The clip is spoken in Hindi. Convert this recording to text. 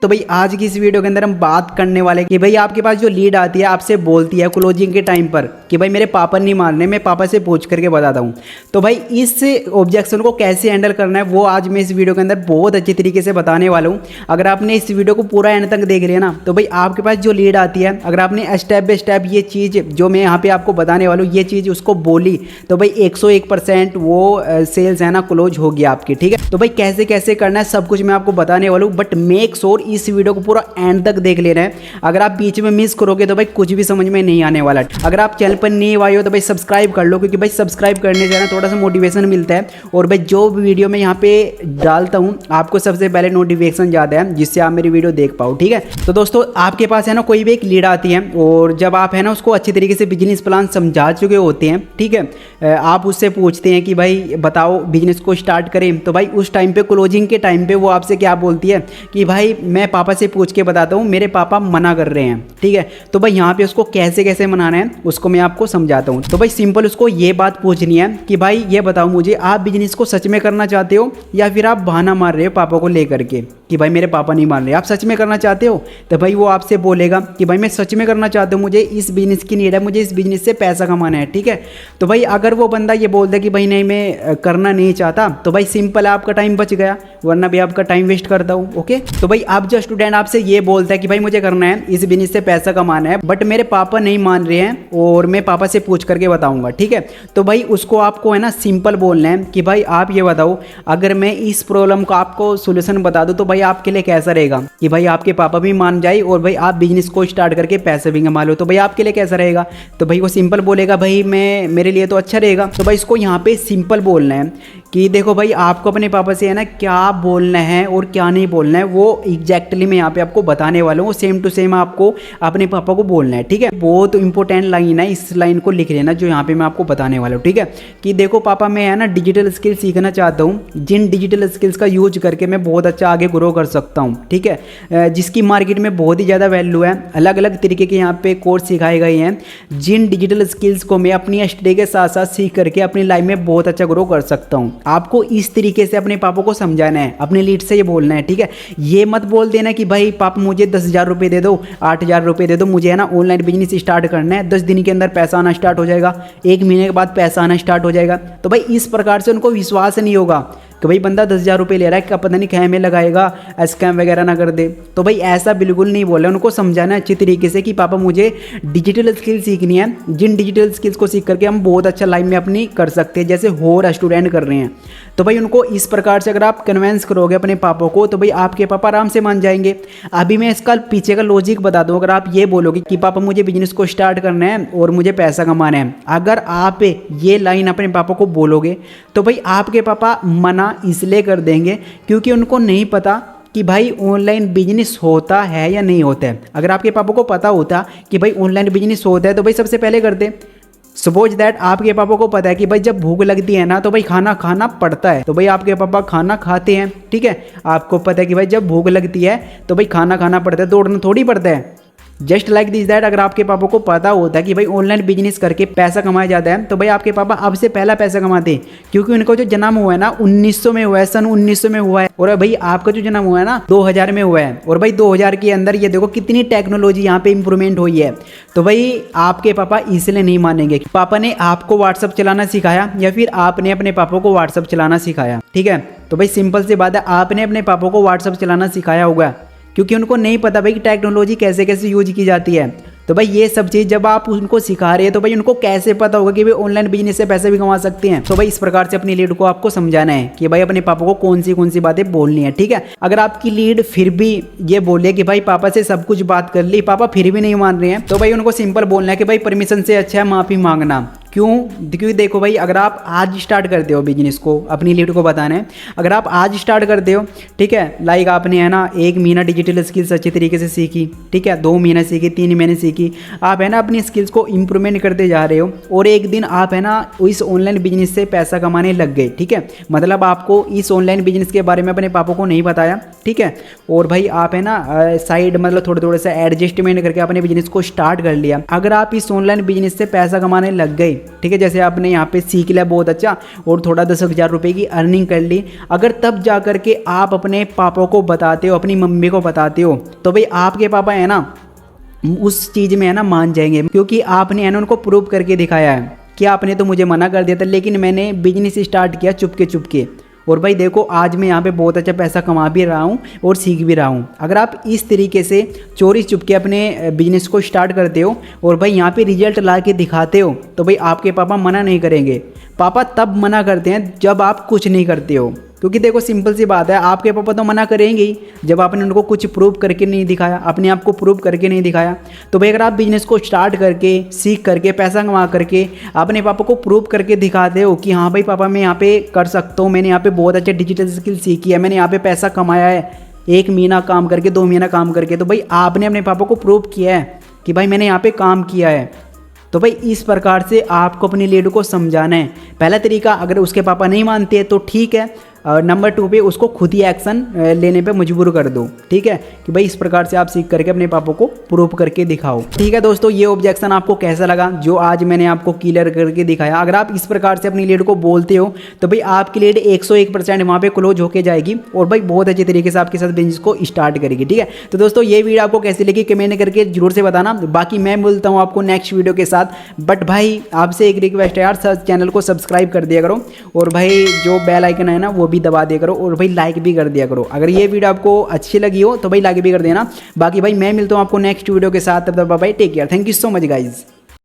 तो भाई आज की इस वीडियो के अंदर हम बात करने वाले कि भाई आपके पास जो लीड आती है आपसे बोलती है क्लोजिंग के टाइम पर कि भाई मेरे पापा नहीं मान रहे, मैं पापा से पूछ करके बताता हूँ। तो भाई इस ऑब्जेक्शन को कैसे हैंडल करना है वो आज मैं इस वीडियो के अंदर बहुत अच्छी तरीके से बताने वाला हूँ। अगर आपने इस वीडियो को पूरा एंड तक देख लिया ना तो भाई आपके पास जो लीड आती है, अगर आपने स्टेप बाय स्टेप ये चीज़ जो मैं यहाँ पे आपको बताने वाला हूँ ये चीज़ उसको बोली तो भाई 101% वो सेल्स है ना क्लोज होगी आपकी। ठीक है, तो भाई कैसे कैसे करना है सब कुछ मैं आपको बताने वाला हूँ, बट मेक श्योर इस वीडियो को पूरा एंड तक देख लेना है। अगर आप बीच में मिस करोगे तो भाई कुछ भी समझ में नहीं आने वाला। अगर आप चैनल पर नहीं आए हो तो भाई सब्सक्राइब कर लो, क्योंकि भाई सब्सक्राइब करने से ना थोड़ा सा मोटिवेशन मिलता है और भाई जो वीडियो मैं यहाँ पे डालता हूँ आपको सबसे पहले नोटिफिकेशन जाता है जिससे आप मेरी वीडियो देख पाओ। ठीक है, तो दोस्तों आपके पास है ना कोई भी एक लीड आती है और जब आप है ना उसको अच्छी तरीके से बिजनेस प्लान समझा चुके होते हैं, ठीक है, आप उससे पूछते हैं कि भाई बताओ बिजनेस को स्टार्ट करें, तो भाई उस टाइम पे क्लोजिंग के टाइम पे वो आपसे क्या बोलती है कि भाई मैं पापा से पूछ के बताता हूँ, मेरे पापा मना कर रहे हैं। ठीक है, तो भाई यहाँ पे उसको कैसे कैसे मनाना है उसको मैं आपको समझाता हूँ। तो भाई सिंपल उसको ये बात पूछनी है कि भाई ये बताओ मुझे, आप बिजनेस को सच में करना चाहते हो या फिर आप बहाना मार रहे हो पापा को लेकर के कि भाई मेरे पापा नहीं मान रहे। आप सच में करना चाहते हो तो भाई वो आपसे बोलेगा कि भाई मैं सच में करना चाहता हूँ, मुझे इस बिजनेस की नीड है, मुझे इस बिजनेस से पैसा कमाना है। ठीक है, तो भाई अगर वो बंदा ये बोलता है कि भाई नहीं मैं करना नहीं चाहता तो भाई सिंपल है आपका टाइम बच गया, वरना भी आपका टाइम वेस्ट करता हूँ। ओके, तो भाई अब जो स्टूडेंट आपसे ये बोलता है कि भाई मुझे करना है, इस बिजनेस से पैसा कमाना है, बट मेरे पापा नहीं मान रहे हैं और मैं पापा से पूछ करके बताऊंगा। ठीक है, तो भाई उसको आपको है ना सिंपल बोलना है कि भाई आप ये बताओ अगर मैं इस प्रॉब्लम का आपको सोल्यूशन बता दूं तो भाई आपके लिए कैसा रहेगा कि भाई आपके पापा भी मान जाए और भाई आप बिजनेस को स्टार्ट करके पैसे भी कमा लो, तो भाई आपके लिए कैसा रहेगा। तो भाई वो सिंपल बोलेगा भाई मेरे लिए तो अच्छा रहेगा। तो भाई इसको यहाँ पे सिंपल बोलना है कि देखो भाई आपको अपने पापा से है ना क्या बोलना है और क्या नहीं बोलना है वो एग्जैक्टली मैं यहाँ पे आपको बताने वाला हूँ, सेम टू सेम आपको अपने पापा को बोलना है। ठीक है, बहुत इंपॉर्टेंट लाइन है, इस लाइन को लिख लेना जो यहाँ पे मैं आपको बताने वाला हूँ। ठीक है, कि देखो पापा मैं है ना डिजिटल स्किल सीखना चाहता हूँ, जिन डिजिटल स्किल्स का यूज करके मैं बहुत अच्छा आगे ग्रो कर सकता हूँ। ठीक है, जिसकी मार्केट में बहुत ही ज़्यादा वैल्यू है, अलग अलग तरीके के यहाँ पे कोर्स सिखाए गए हैं, जिन डिजिटल स्किल्स को मैं अपनी स्टडी के साथ साथ सीख करके अपनी लाइफ में बहुत अच्छा ग्रो कर सकता हूँ। आपको इस तरीके से अपने पापा को समझाना है, अपने लीड से ये बोलना है। ठीक है, ये मत बोल देना कि भाई पापा मुझे 10,000 रुपये दे दो, 8,000 रुपये दे दो, मुझे है ना ऑनलाइन बिजनेस स्टार्ट करना है, 10 दिन के अंदर पैसा आना स्टार्ट हो जाएगा, 1 महीने के बाद पैसा आना स्टार्ट हो जाएगा। तो भाई इस प्रकार से उनको विश्वास नहीं होगा कि भाई बंदा 10,000 रुपये ले रहा है, क्या पता नहीं कै में लगाएगा, स्कैम वगैरह ना कर दे। तो भाई ऐसा बिल्कुल नहीं बोला, उनको समझाना है अच्छी तरीके से कि पापा मुझे डिजिटल स्किल सीखनी है, जिन डिजिटल स्किल्स को सीख करके हम बहुत अच्छा लाइफ में अपनी कर सकते हैं, जैसे और स्टूडेंट कर रहे हैं। तो भाई उनको इस प्रकार से अगर आप कन्वेंस करोगे अपने पापा को तो भाई आपके पापा आराम से मान जाएंगे। अभी मैं इसका पीछे का लॉजिक बता दूं, अगर आप ये बोलोगे कि पापा मुझे बिजनेस को स्टार्ट करना है और मुझे पैसा कमाना है, अगर आप ये लाइन अपने पापा को बोलोगे तो भाई आपके पापा मना इसलिए कर देंगे क्योंकि उनको नहीं पता कि भाई ऑनलाइन बिजनेस होता है या नहीं होता है। अगर आपके पापा को पता होता कि भाई ऑनलाइन बिजनेस होता है तो भाई सबसे पहले करते। सपोज दैट आपके पापा को पता है कि भाई जब भूख लगती है ना तो भाई खाना खाना पड़ता है, तो भाई आपके पापा खाना खाते हैं। ठीक है, आपको पता है कि भाई जब भूख लगती है तो भाई खाना खाना पड़ता है, दौड़ना थोड़ी पड़ता है। जस्ट लाइक दिस दैट अगर आपके पापा को पता होता है कि भाई ऑनलाइन बिजनेस करके पैसा कमाया जाता है तो भाई आपके पापा अब से पहला पैसा कमाते, क्योंकि उनको जो जन्म हुआ है ना 1900 में हुआ है, सन 1900 में हुआ है, और भाई आपका जो जन्म हुआ है ना 2000 में हुआ है, और भाई 2000 के अंदर ये देखो कितनी टेक्नोलॉजी यहाँ पे इंप्रूवमेंट हुई है। तो भाई आपके पापा इसलिए नहीं मानेंगे कि पापा ने आपको व्हाट्सअप चलाना सिखाया या फिर आपने अपने पापा को व्हाट्सअप चलाना सिखाया। ठीक है, तो भाई सिंपल सी बात है, आपने अपने पापा को व्हाट्सअप चलाना सिखाया होगा, क्योंकि उनको नहीं पता भाई कि टेक्नोलॉजी कैसे कैसे यूज की जाती है। तो भाई ये सब चीज़ जब आप उनको सिखा रहे हैं तो भाई उनको कैसे पता होगा कि भाई ऑनलाइन बिजनेस से पैसे भी कमा सकते हैं। तो भाई इस प्रकार से अपनी लीड को आपको समझाना है कि भाई अपने पापा को कौन सी बातें बोलनी है। ठीक है, अगर आपकी लीड फिर भी ये बोले कि भाई पापा से सब कुछ बात कर ली, पापा फिर भी नहीं मान रहे हैं, तो भाई उनको सिंपल बोलना है कि भाई परमिशन से अच्छा है माफ़ी मांगना। क्यों? क्योंकि देखो भाई अगर आप आज स्टार्ट करते हो बिजनेस को, अपनी लीड को बताना है, अगर आप आज स्टार्ट करते हो, ठीक है, लाइक आपने है ना 1 महीना डिजिटल स्किल्स अच्छी तरीके से सीखी, ठीक है, 2 महीने सीखी, 3 महीने सीखी, आप है ना अपनी स्किल्स को इम्प्रूवमेंट करते जा रहे हो और एक दिन आप है ना इस ऑनलाइन बिजनेस से पैसा कमाने लग गए। ठीक है, मतलब आपको इस ऑनलाइन बिजनेस के बारे में अपने पापा को नहीं बताया। ठीक है, और भाई आप है ना साइड मतलब थोड़े सा एडजस्टमेंट करके अपने बिजनेस को स्टार्ट कर लिया। अगर आप इस ऑनलाइन बिजनेस से पैसा कमाने लग गए ठीक है, जैसे आपने यहाँ पे सीख लिया बहुत अच्छा और थोड़ा 10,000 रुपये की अर्निंग कर ली, अगर तब जा कर के आप अपने पापा को बताते हो, अपनी मम्मी को बताते हो, तो भाई आपके पापा है ना उस चीज़ में है ना मान जाएंगे, क्योंकि आपने है ना उनको प्रूव करके दिखाया है कि आपने तो मुझे मना कर दिया था लेकिन मैंने बिजनेस स्टार्ट किया चुपके चुपके, और भाई देखो आज मैं यहाँ पे बहुत अच्छा पैसा कमा भी रहा हूँ और सीख भी रहा हूँ। अगर आप इस तरीके से चोरी चुपके अपने बिजनेस को स्टार्ट करते हो और भाई यहाँ पे रिजल्ट ला के दिखाते हो, तो भाई आपके पापा मना नहीं करेंगे। पापा तब मना करते हैं जब आप कुछ नहीं करते हो, क्योंकि देखो सिंपल सी बात है, आपके पापा तो मना करेंगे ही जब आपने उनको कुछ प्रूव करके नहीं दिखाया, अपने आप को प्रूव करके नहीं दिखाया। तो भाई अगर आप बिजनेस को स्टार्ट करके सीख करके पैसा कमा करके अपने पापा को प्रूव करके दिखाते हो कि हाँ भाई पापा मैं यहाँ पे कर सकता हूँ, मैंने यहाँ पे बहुत अच्छा डिजिटल स्किल सीखी है, मैंने यहाँ पे पैसा कमाया है 1 महीना काम करके 2 महीना काम करके, तो भाई आपने अपने पापा को प्रूव किया है कि भाई मैंने यहाँ पे काम किया है। तो भाई इस प्रकार से आपको अपनी लीड को समझाना है। पहला तरीका, अगर उसके पापा नहीं मानते हैं तो ठीक है, नंबर 2 पे उसको खुद ही एक्शन लेने पे मजबूर कर दो, ठीक है, कि भाई इस प्रकार से आप सीख करके अपने पापा को प्रूव करके दिखाओ। ठीक है दोस्तों, ये ऑब्जेक्शन आपको कैसा लगा जो आज मैंने आपको क्लियर करके दिखाया। अगर आप इस प्रकार से अपनी लीड को बोलते हो तो भाई आपकी लीड 101% वहाँ पे क्लोज होके जाएगी और भाई बहुत अच्छे तरीके से आपके साथ बिजनेस को स्टार्ट करेगी। ठीक है, तो दोस्तों ये वीडियो आपको कैसी लगी कमेंट करके जरूर से बताना। बाकी मैं मिलता हूँ आपको नेक्स्ट वीडियो के साथ, बट भाई आपसे एक रिक्वेस्ट है यार, चैनल को सब्सक्राइब कर दिया करो और भाई जो बेल आइकन है ना वो भी दबा दिया करो और भाई लाइक भी कर दिया करो। अगर ये वीडियो आपको अच्छी लगी हो तो भाई लाइक भी कर देना। बाकी भाई मैं मिलता हूँ आपको नेक्स्ट वीडियो के साथ, तब तक bye bye, take care, thank you so much guys.